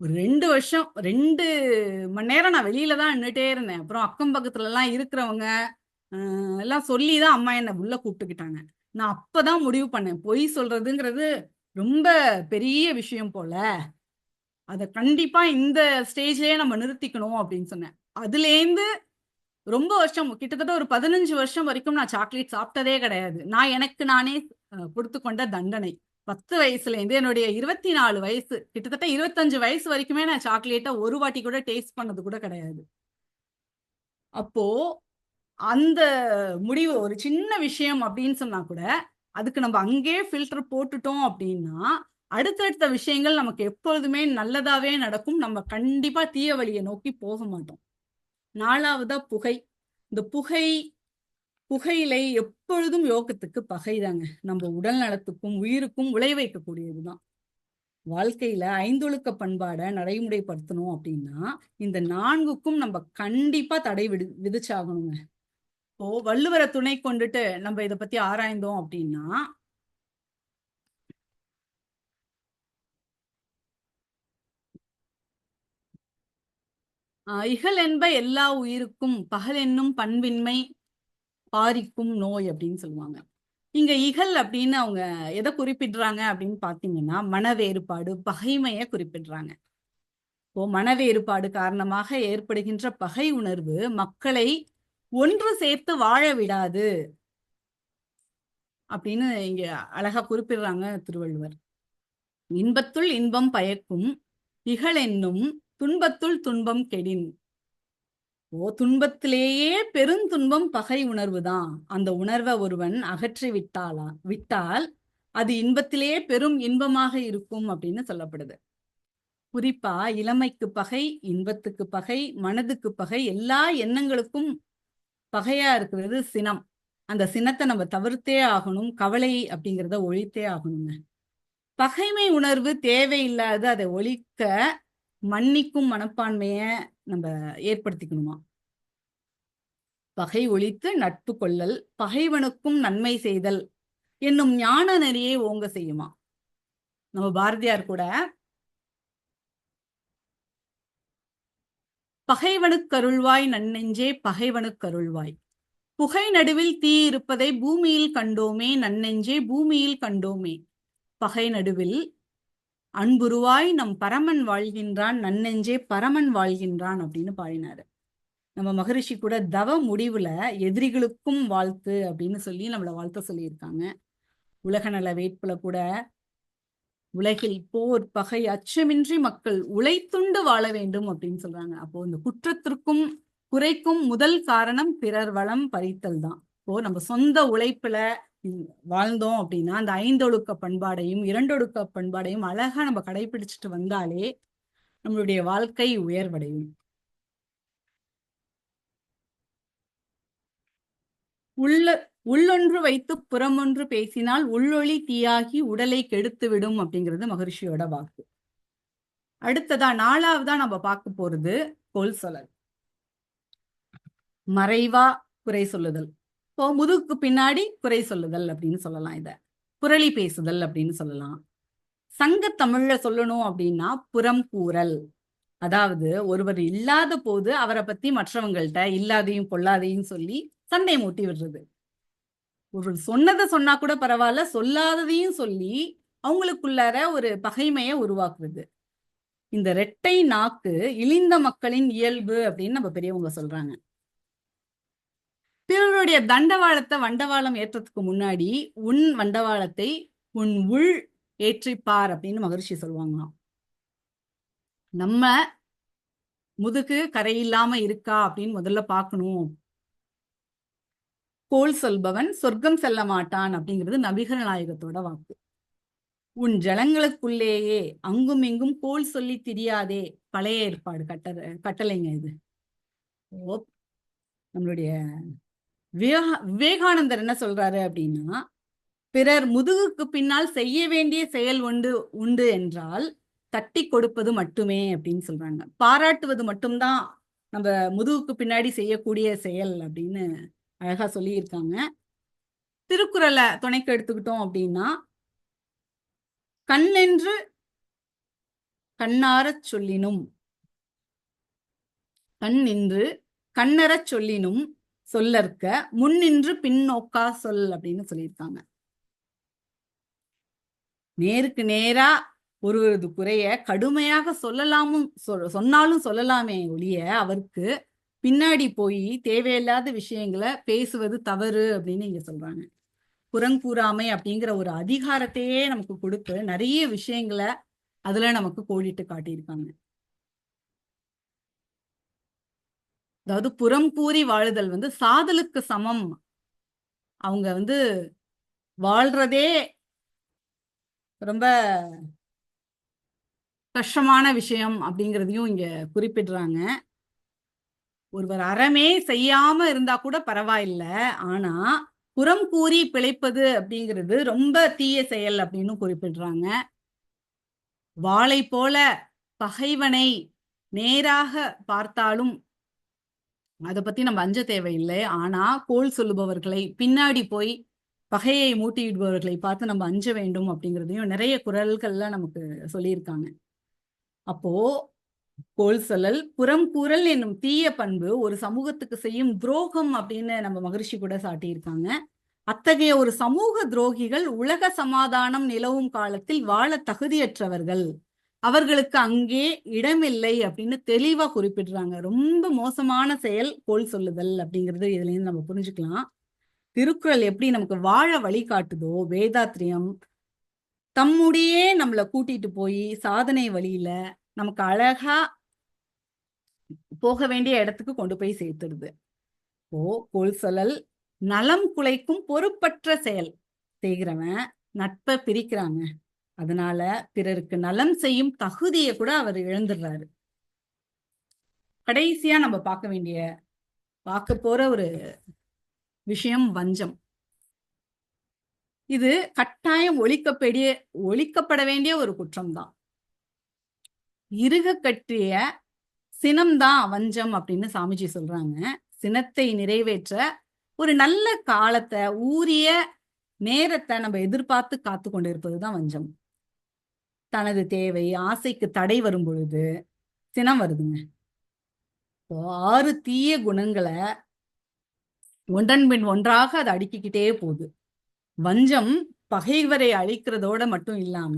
S1: ஒரு 2 வருஷம் 2 மணி நேரம் நான் வெளியில தான் நின்னுட்டே இருந்தேன். அப்புறம் அக்கம் பக்கத்துல எல்லாம் இருக்கிறவங்க எல்லாம் சொல்லிதான் அம்மா என்ன உள்ள கூப்பிட்டுக்கிட்டாங்க. நான் அப்பதான் முடிவு பண்ணேன், பொய் சொல்றதுங்கிறது ரொம்ப பெரிய விஷயம் போல, அத கண்டிப்பா இந்த ஸ்டேஜ்லயே நம்ம நிறுத்திக்கணும் அப்படின்னு சொன்னேன். அதுலேருந்து ரொம்ப வருஷம் கிட்டத்தட்ட ஒரு 15 வருஷம் வரைக்கும் நான் சாக்லேட் சாப்பிட்டதே கிடையாது. நான் எனக்கு நானே கொடுத்து கொண்ட தண்டனை. 10 வயசுல இருந்து என்னுடைய 24 வயசு கிட்டத்தட்ட 25 வயசு வரைக்குமே நான் சாக்லேட்டை ஒரு வாட்டி கூட டேஸ்ட் பண்ணது கூட கிடையாது. அப்போ அந்த முடிவு ஒரு சின்ன விஷயம் அப்படின்னு சொன்னா கூட அதுக்கு நம்ம அங்கே ஃபில்டர் போட்டுட்டோம் அப்படின்னா அடுத்தடுத்த விஷயங்கள் நமக்கு எப்பொழுதுமே நல்லதாவே நடக்கும். நம்ம கண்டிப்பா தீய வழியை நோக்கி போக மாட்டோம். 4வதா புகை. இந்த புகையிலை எப்பொழுதும் யோகத்துக்கு பகைதாங்க. நம்ம உடல் நலத்துக்கும் உயிருக்கும் உழை வைக்கக்கூடியதுதான். வாழ்க்கையில 5 பண்பாடை நடைமுறைப்படுத்தணும் அப்படின்னா இந்த 4க்கும் நம்ம கண்டிப்பா தடை விதிச்சாகணுங்க. இப்போ வள்ளுவரை துணை கொண்டுட்டு நம்ம இதை பத்தி ஆராய்ந்தோம் அப்படின்னா இகல் என்ப எல்லா உயிருக்கும் பகல் என்னும் பண்பின்மை பாரிக்கும் நோய் அப்படின்னு சொல்லுவாங்க. இங்க இகல் அப்படின்னு அவங்க எதை குறிப்பிடுறாங்க அப்படின்னு பாத்தீங்கன்னா, மன வேறுபாடு, பகைமைய குறிப்பிடுறாங்க. இப்போ மன வேறுபாடு காரணமாக ஏற்படுகின்ற பகை உணர்வு மக்களை ஒன்று சேர்த்து வாழ விடாது அப்படின்னு இங்க அழகா குறிப்பிடுறாங்க திருவள்ளுவர். இன்பத்துள் இன்பம் பயக்கும் இகலென்னும் துன்பத்துள் துன்பம் கெடின். துன்பத்திலேயே பெருந்துன்பம் பகை உணர்வு தான். அந்த உணர்வை ஒருவன் அகற்றி விட்டால் அது இன்பத்திலேயே பெரும் இன்பமாக இருக்கும் அப்படின்னு சொல்லப்படுது. குறிப்பா இளமைக்கு பகை, இன்பத்துக்கு பகை, மனதுக்கு பகை, எல்லா எண்ணங்களுக்கும் பகையா இருக்கிறது சினம். அந்த சினத்தை நம்ம தவிர்த்தே ஆகணும். கவலை அப்படிங்கிறத ஒழித்தே ஆகணுங்க. பகைமை உணர்வு தேவையில்லாத அதை ஒழிக்க மன்னிக்கும் மனப்பான்மைய நம்ம ஏற்படுத்திக்கணுமா. பகை ஒழித்து நட்பு கொள்ளல், பகைவனுக்கும் நன்மை செய்தல் என்னும் ஞான நெறியை ஓங்க செய்யுமா. நம்ம பாரதியார் கூட பகைவனுக்கருள்வாய் நன்னெஞ்சே பகைவனுக்கருள்வாய், புகை நடுவில் தீ இருப்பதை பூமியில் கண்டோமே நன்னெஞ்சே பூமியில் கண்டோமே, பகை நடுவில் அன்புருவாய் நம் பரமன் வாழ்கின்றான் நன்னெஞ்சே பரமன் வாழ்கின்றான் அப்படின்னு பாடினாரு. நம்ம மகரிஷி கூட தவ முடிவுல எதிரிகளுக்கும் வாழ்த்து அப்படின்னு சொல்லி நம்மளை வாழ்த்த சொல்லியிருக்காங்க. உலக நல வேட்புல கூட உலகில் போர் பகை அச்சமின்றி மக்கள் உழைத்துண்டு வாழ வேண்டும் அப்படின்னு சொல்றாங்க. அப்போ இந்த குற்றத்திற்கும் குறைக்கும் முதல் காரணம் பிறர் வளம் பறித்தல் தான். இப்போ நம்ம சொந்த உழைப்புல வாழ்ந்தோம் அப்படின்னா அந்த 5 ஒழுக்க பண்பாடையும் 2 ஒழுக்க பண்பாடையும் அழகா நம்ம கடைபிடிச்சிட்டு வந்தாலே நம்மளுடைய வாழ்க்கை உயர்வடையும். உள்ளொன்று வைத்து புறமொன்று பேசினால் உள்ளொளி தீயாகி உடலை கெடுத்துவிடும் அப்படிங்கிறது மகரிஷியோட வாக்கு. அடுத்ததா 4வதா நம்ம பார்க்க போறது கொல் சொல்லல். மறைவா குறை சொல்லுதல். இப்போ முதுகுக்கு பின்னாடி குறை சொல்லுதல் அப்படின்னு சொல்லலாம். இத புரளி பேசுதல் அப்படின்னு சொல்லலாம். சங்க தமிழ்ல சொல்லணும் அப்படின்னா புறம் கூறல். அதாவது ஒருவர் இல்லாத போது அவரை பத்தி மற்றவங்கள்ட்ட இல்லாதையும் பொல்லாதையும் சொல்லி சண்டை மூட்டி விடுறது. ஒரு சொன்னதை சொன்னா கூட பரவாயில்ல, சொல்லாததையும் சொல்லி அவங்களுக்குள்ளார ஒரு பகைமைய உருவாக்குறது. இந்த இரட்டை நாக்கு இழிந்த மக்களின் இயல்பு அப்படின்னு நம்ம பெரியவங்க சொல்றாங்க. பிறருடைய தண்டவாளத்தை வண்டவாளம் ஏற்றத்துக்கு முன்னாடி உன் வண்டவாளத்தை உன் உள் ஏற்றிப்பார் அப்படின்னு மகரிஷி சொல்லுவாங்களாம். நம்ம முதுகு கரையில்லாம இருக்கா அப்படின்னு முதல்ல பார்க்கணும். கோல் சொல்பவன் சொர்க்கம் செல்ல மாட்டான் அப்படிங்கிறது நபிகள் நாயகத்தோட வாக்கு. உன் ஜனங்களுக்குள்ளேயே அங்கும் இங்கும் கோல் சொல்லி திரியாதே, பழைய ஏற்பாடு கட்டளைங்க இது. நம்மளுடைய விவேகானந்தர் என்ன சொல்றாரு அப்படின்னா, பிறர் முதுகுக்கு பின்னால் செய்ய வேண்டிய செயல் உண்டு என்றால் தட்டி கொடுப்பது மட்டுமே அப்படின்னு சொல்றாங்க. பாராட்டுவது மட்டும்தான் நம்ம முதுகுக்கு பின்னாடி செய்யக்கூடிய செயல் அப்படின்னு அழகா சொல்லியிருக்காங்க. திருக்குறளை துணைக்கு எடுத்துக்கிட்டோம் அப்படின்னா, கண்ணென்று கண்ணாரச் சொல்லினும் கண்ணின்று கண்ணறச் சொல்லினும் சொல்லற்க முன்னின்று பின்னோக்கா சொல் அப்படின்னு சொல்லியிருக்காங்க. நேருக்கு நேரா ஒருவரது குறைய கடுமையாக சொன்னாலும் சொல்லலாமே ஒழிய அவருக்கு பின்னாடி போய் தேவையில்லாத விஷயங்களை பேசுவது தவறு அப்படின்னு இங்க சொல்றாங்க. புறங்கூறாமை அப்படிங்கிற ஒரு அதிகாரத்தையே நமக்கு கொடுத்து நிறைய விஷயங்களை அதுல நமக்கு கோடிட்டு காட்டியிருக்காங்க. அதாவது புறம் கூறி வாழுதல் சாதலுக்கு சமம். அவங்க வாழ்றதே ரொம்ப கஷ்டமான விஷயம் அப்படிங்கிறதையும் இங்க குறிப்பிடுறாங்க. ஒருவர் அறமே செய்யாம இருந்தா கூட பரவாயில்ல, ஆனா புறம் கூறி பிழைப்பது அப்படிங்கிறது ரொம்ப தீய செயல் அப்படின்னு குறிப்பிடுறாங்க. வாளை போல பகைவனை நேராக பார்த்தாலும் அதை பத்தி நம்ம அஞ்ச தேவையில்லை. ஆனா கோல் சொல்லுபவர்களை பின்னாடி போய் பகையை மூட்டிவிடுபவர்களை பார்த்து நம்ம அஞ்ச வேண்டும் அப்படிங்கிறதையும் நிறைய குறள்கள்ல நமக்கு சொல்லியிருக்காங்க. அப்போ கோல் சொல்லல், புறம் கூறல் என்னும் தீய பண்பு ஒரு சமூகத்துக்கு செய்யும் துரோகம் அப்படின்னு நம்ம மகரிஷி கூட சாட்டியிருக்காங்க. அத்தகைய ஒரு சமூக துரோகிகள் உலக சமாதானம் நிலவும் காலத்தில் வாழ தகுதியற்றவர்கள், அவர்களுக்கு அங்கே இடமில்லை அப்படின்னு தெளிவா குறிப்பிடுறாங்க. ரொம்ப மோசமான செயல் கோல் சொல்லுதல் அப்படிங்கிறது இதுல இருந்து நம்ம புரிஞ்சுக்கலாம். திருக்குறள் எப்படி நமக்கு வாழ வழிகாட்டுதோ, வேதாத்திரியம் தம்முடையே நம்மளை கூட்டிட்டு போய் சாதனை வழியில நமக்கு அழகா போக வேண்டிய இடத்துக்கு கொண்டு போய் சேர்த்துடுது. கோல் சொல்லல் நலம் குலைக்கும் பொறுப்பற்ற செயல் செய்கிறவன் நட்பை பிரிக்கிறாங்க. அதனால பிறருக்கு நலம் செய்யும் தகுதியை கூட அவர் இழந்துடுறாரு. கடைசியா நம்ம பார்க்க போற ஒரு விஷயம் வஞ்சம். இது கட்டாயம் ஒழிக்கப்பட வேண்டிய ஒரு குற்றம் தான். இருக கட்டிய சினம்தான் வஞ்சம் அப்படின்னு சாமிஜி சொல்றாங்க. சினத்தை நிறைவேற்ற ஒரு நல்ல காலத்தை, ஊரிய நேரத்தை நம்ம எதிர்பார்த்து காத்து கொண்டு இருப்பதுதான் வஞ்சம். தனது தேவை ஆசைக்கு தடை வரும் பொழுது சினம் வருதுங்க. இப்போ 6 தீய குணங்களை ஒன்றன் பின் ஒன்றாக அது அடுக்கிக்கிட்டே போகுது. வஞ்சம் பகைவரை அழிக்கிறதோட மட்டும் இல்லாம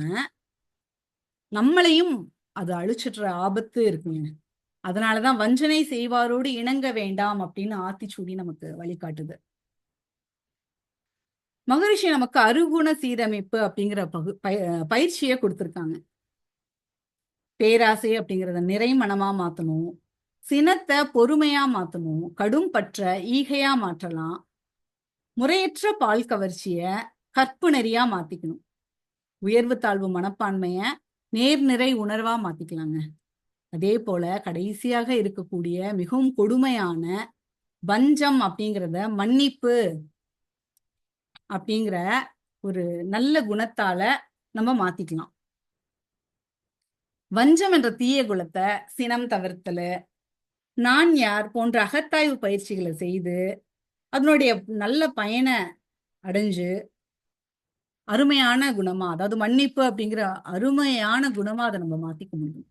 S1: நம்மளையும் அது அழிச்சிடுற ஆபத்து இருக்குங்க. அதனாலதான் வஞ்சனை செய்வாரோடு இணங்க வேண்டாம் அப்படின்னு ஆத்திச்சூடி நமக்கு வழிகாட்டுது. மகரிஷி நமக்கு அருகுண சீரமைப்பு அப்படிங்கிற பயிற்சியை கொடுத்திருக்காங்க. பேராசை அப்படிங்கிறத நிறை மனமா மாத்தணும், சினத்தை பொறுமையா மாத்தணும், கடும் பற்ற ஈகையா மாற்றலாம், முறையற்ற பால் கவர்ச்சிய கற்பு நெறியா மாத்திக்கணும், உயர்வு தாழ்வு மனப்பான்மைய நேர்நிறை உணர்வா மாத்திக்கலாங்க. அதே போல கடைசியாக இருக்கக்கூடிய மிகவும் கொடுமையான வஞ்சம் அப்படிங்கிறத மன்னிப்பு அப்படிங்கிற ஒரு நல்ல குணத்தால நம்ம மாத்திக்கலாம். வஞ்சம் என்ற தீய குணத்தை சினம் தவிர்த்தல், நான் யார் போன்ற அகத்தாய்வு பயிற்சிகளை செய்து அதனுடைய நல்ல பயனை அடைஞ்சு அருமையான குணமா, அதாவது மன்னிப்பு அப்படிங்கிற அருமையான குணமா அதை நம்ம மாத்திக்க முடியும்.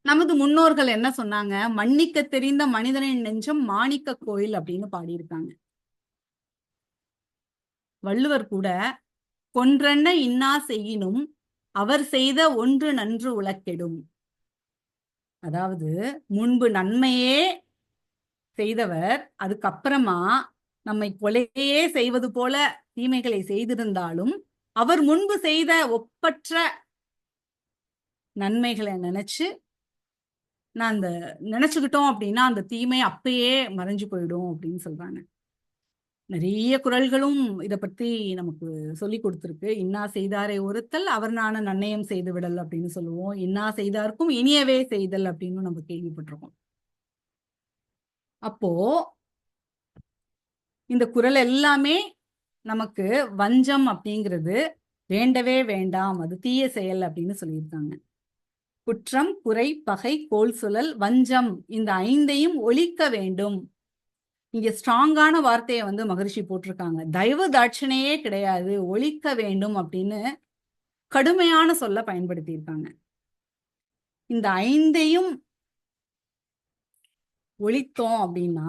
S1: நமது முன்னோர்கள் என்ன சொன்னாங்க? மன்னிக்க தெரிந்த மனிதனின் நெஞ்சம் மாணிக்க கோயில் அப்படின்னு பாடியிருக்காங்க. வள்ளுவர் கூட கொன்றென்ன இன்னா செய்யினும் அவர் செய்த ஒன்று நன்று உலக்கெடும். அதாவது முன்பு நன்மையே செய்தவர் அதுக்கப்புறமா நம்மை கொலையே செய்வது போல தீமைகளை செய்திருந்தாலும் அவர் முன்பு செய்த ஒப்பற்ற நன்மைகளை நினைச்சுக்கிட்டோம் அப்படின்னா அந்த தீமை அப்பயே மறைஞ்சு போயிடும் அப்படின்னு சொல்றாங்க. நிறைய குறள்களும் இதை பத்தி நமக்கு சொல்லி கொடுத்துருக்கு. இன்னா செய்தாரை ஒருத்தல் அவர் நான நன்னயம் செய்து விடல் அப்படின்னு சொல்லுவோம். இன்னா செய்தாருக்கும் இனியவே செய்தல் அப்படின்னு நம்ம கேள்விப்பட்டிருக்கோம். அப்போ இந்த குறள் எல்லாமே நமக்கு வஞ்சம் அப்படிங்கிறது வேண்டவே வேண்டாம், அது தீய செயல் அப்படின்னு சொல்லியிருக்காங்க. குற்றம், குறை, பகை, கோல் சுழல், வஞ்சம் இந்த 5ஐயும் ஒழிக்க வேண்டும். இங்க ஸ்ட்ராங்கான வார்த்தையை மகரிஷி போட்டிருக்காங்க. தயவு தாட்சணையே கிடையாது, ஒழிக்க வேண்டும் அப்படின்னு கடுமையான சொல்ல பயன்படுத்தியிருக்காங்க. இந்த 5ஐயும் ஒழித்தோம் அப்படின்னா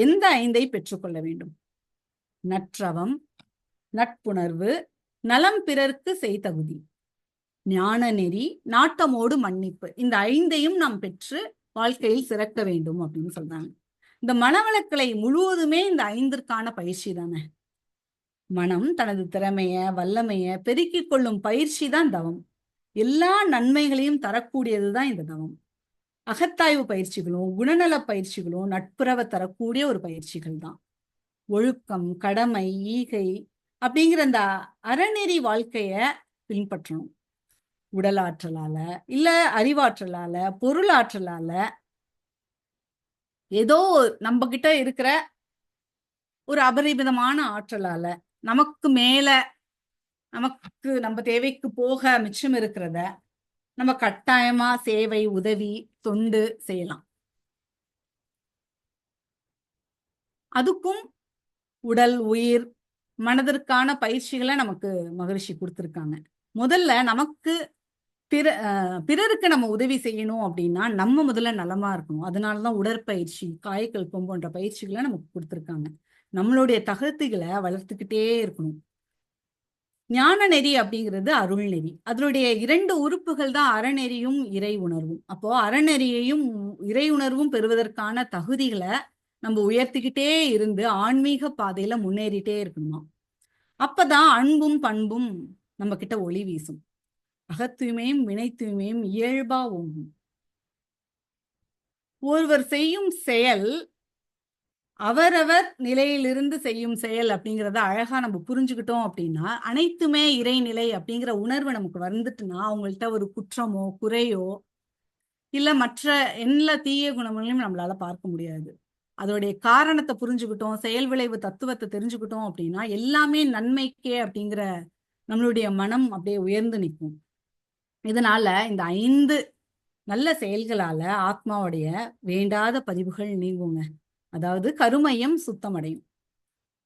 S1: எந்த 5ஐ பெற்றுக்கொள்ள வேண்டும்? நற்றவம், நட்புணர்வு, நலம் பிறர்க்கு செய்தகுதி, ஞான நெறி, நாட்டமோடு மன்னிப்பு. இந்த 5ஐயும் நாம் பெற்று வாழ்க்கையில் சிறக்க வேண்டும் அப்படின்னு சொல்றாங்க. இந்த மனவளக்கலை முழுவதுமே இந்த 5ற்கான பயிற்சி தானே. மனம் தனது திறமைய வல்லமைய பெருக்கிக் கொள்ளும் பயிற்சி தான் தவம். எல்லா நன்மைகளையும் தரக்கூடியதுதான் இந்த தவம். அகத்தாய்வு பயிற்சிகளும் குணநல பயிற்சிகளும் நட்புறவை தரக்கூடிய ஒரு பயிற்சிகள் தான். ஒழுக்கம், கடமை, ஈகை அப்படிங்கிற அந்த அறநெறி வாழ்க்கைய பின்பற்றணும். உடலாற்றலால இல்ல அறிவாற்றலால பொருளாற்றலால ஏதோ நம்ம கிட்ட இருக்கிற ஒரு அபரிமிதமான ஆற்றலால நமக்கு மேல நம்ம தேவைக்கு போக மிச்சம் இருக்கிறத நம்ம கட்டாயமா சேவை, உதவி, தொண்டு செய்யலாம். அதுக்கும் உடல், உயிர், மனதிற்கான பயிற்சிகளை நமக்கு மகரிஷி கொடுத்திருக்காங்க. முதல்ல நமக்கு பிறருக்கு நம்ம உதவி செய்யணும் அப்படின்னா நம்ம முதல்ல நலமா இருக்கணும். அதனாலதான் உடற்பயிற்சி, காயக்கல்பம் போன்ற பயிற்சிகளை நமக்கு கொடுத்துருக்காங்க. நம்மளுடைய தகுதிகளை வளர்த்துக்கிட்டே இருக்கணும். ஞான நெறி அப்படிங்கிறது அருள் நெறி. அதனுடைய 2 உறுப்புகள் தான் அறநெறியும் இறை உணர்வும். அப்போ அறநெறியையும் இறை உணர்வும் பெறுவதற்கான தகுதிகளை நம்ம உயர்த்திக்கிட்டே இருந்து ஆன்மீக பாதையில முன்னேறிட்டே இருக்கணுமா. அப்பதான் அன்பும் பண்பும் நம்ம கிட்ட ஒளி வீசும். அகத்தூய்மையும் வினை தூய்மையும் இயல்பா ஓங்கும். ஒருவர் செய்யும் செயல் அவரவர் நிலையிலிருந்து செய்யும் செயல் அப்படிங்கிறத அழகா நம்ம புரிஞ்சுக்கிட்டோம் அப்படின்னா, அனைத்துமே இறைநிலை அப்படிங்கிற உணர்வு நமக்கு வந்துட்டுனா, அவங்கள்ட்ட ஒரு குற்றமோ குறையோ இல்ல மற்ற எல்லா தீய குணங்களையும் நம்மளால பார்க்க முடியாது. அதோடைய காரணத்தை புரிஞ்சுக்கிட்டோம், செயல் விளைவு தத்துவத்தை தெரிஞ்சுக்கிட்டோம் அப்படின்னா எல்லாமே நன்மைக்கே அப்படிங்கிற நம்மளுடைய மனம் அப்படியே உயர்ந்து நிற்கும். இதனால இந்த 5 நல்ல செயல்களால ஆத்மாவுடைய வேண்டாத பதிவுகள் நீங்குங்க. அதாவது கருமையம் சுத்தமடையும்.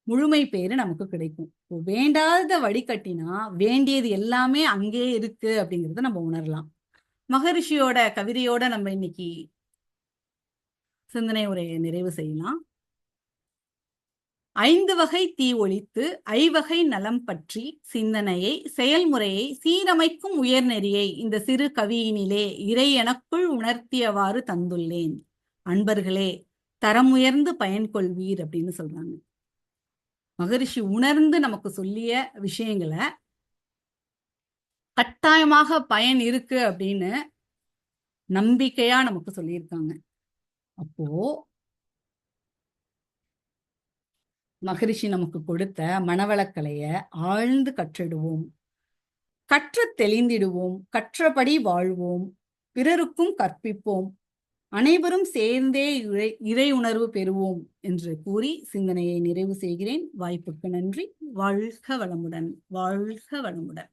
S1: முழுமை பேரு நமக்கு கிடைக்கும். வேண்டாத வடிகட்டினா வேண்டியது எல்லாமே அங்கே இருக்கு அப்படிங்கறத நம்ம உணரலாம். மகரிஷியோட கவிதையோட நம்ம இன்னைக்கு சிந்தனை உரையை நிறைவு செய்யலாம். 5 வகை தீ ஒழித்து ஐவகை நலம் பற்றி சிந்தனையை செயல்முறையை சீரமைக்கும் உயர்நெறியை இந்த சிறு கவியினிலே இறை எனக்குள் உணர்த்தியவாறு தந்துள்ளேன். அன்பர்களே, தரமுயர்ந்து பயன் கொள்வீர் அப்படின்னு சொல்றாங்க. மகரிஷி உணர்ந்து நமக்கு சொல்லிய விஷயங்களை கட்டாயமாக பயன் இருக்கு அப்படின்னு நம்பிக்கையா நமக்கு சொல்லியிருக்காங்க. அப்போ மகரிஷி நமக்கு கொடுத்த மனவளக்கலைய ஆழ்ந்து கற்றிடுவோம், கற்று தெளிந்திடுவோம், கற்றபடி வாழ்வோம், பிறருக்கும் கற்பிப்போம், அனைவரும் சேர்ந்தே இறை உணர்வு பெறுவோம் என்று கூறி சிந்தனையை நிறைவு செய்கிறேன். வாய்ப்புக்கு நன்றி. வாழ்க வளமுடன். வாழ்க வளமுடன்.